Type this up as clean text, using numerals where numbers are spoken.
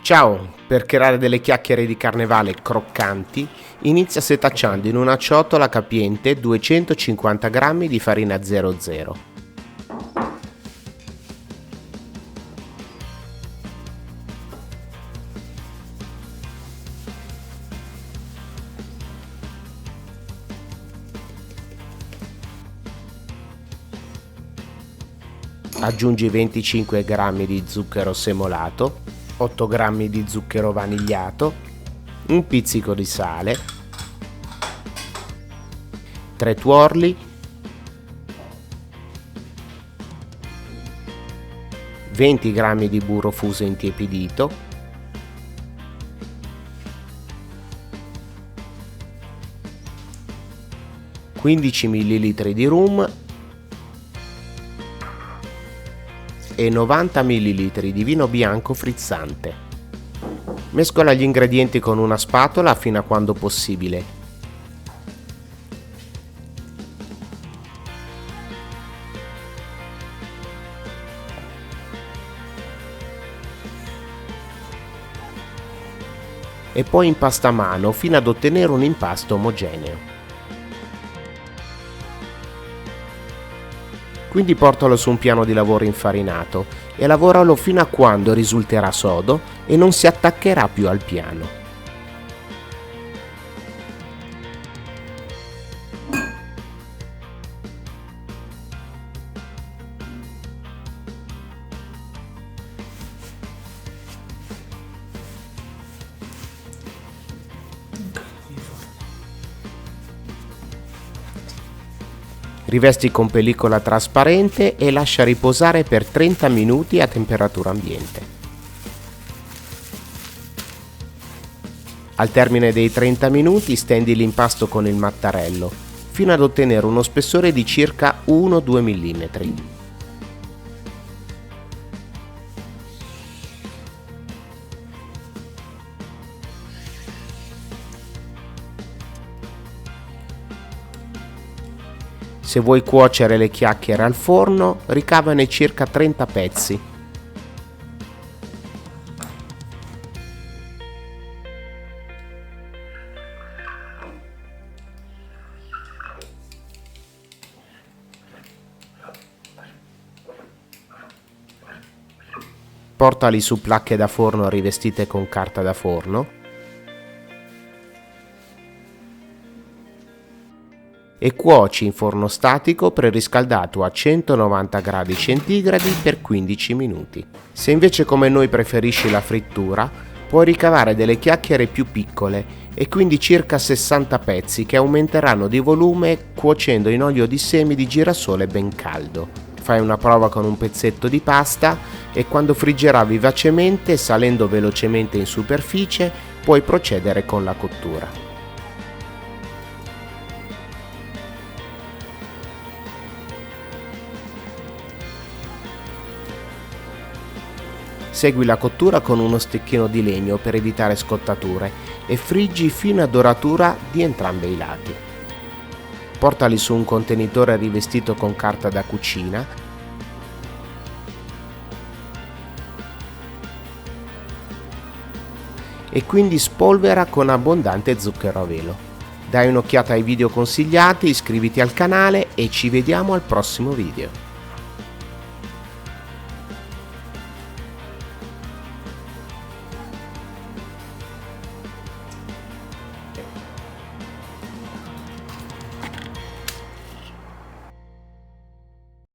Ciao, per creare delle chiacchiere di carnevale croccanti, inizia setacciando in una ciotola capiente 250 g di farina 00. Aggiungi 25 g di zucchero semolato, 8 g di zucchero vanigliato, un pizzico di sale, 3 tuorli, 20 g di burro fuso intiepidito, 15 ml di rum e 90 ml di vino bianco frizzante. Mescola gli ingredienti con una spatola fino a quando possibile. E poi impasta a mano fino ad ottenere un impasto omogeneo. Quindi portalo su un piano di lavoro infarinato e lavoralo fino a quando risulterà sodo e non si attaccherà più al piano. Rivesti con pellicola trasparente e lascia riposare per 30 minuti a temperatura ambiente. Al termine dei 30 minuti stendi l'impasto con il mattarello fino ad ottenere uno spessore di circa 1-2 mm. Se vuoi cuocere le chiacchiere al forno, ricavane circa 30 pezzi. Portali su placche da forno rivestite con carta da forno e cuoci in forno statico preriscaldato a 190 gradi centigradi per 15 minuti. Se invece come noi preferisci la frittura, puoi ricavare delle chiacchiere più piccole e quindi circa 60 pezzi che aumenteranno di volume cuocendo in olio di semi di girasole ben caldo. Fai una prova con un pezzetto di pasta e quando friggerà vivacemente, salendo velocemente in superficie, puoi procedere con la cottura. Segui la cottura con uno stecchino di legno per evitare scottature e friggi fino a doratura di entrambi i lati. Portali su un contenitore rivestito con carta da cucina e quindi spolvera con abbondante zucchero a velo. Dai un'occhiata ai video consigliati, iscriviti al canale e ci vediamo al prossimo video.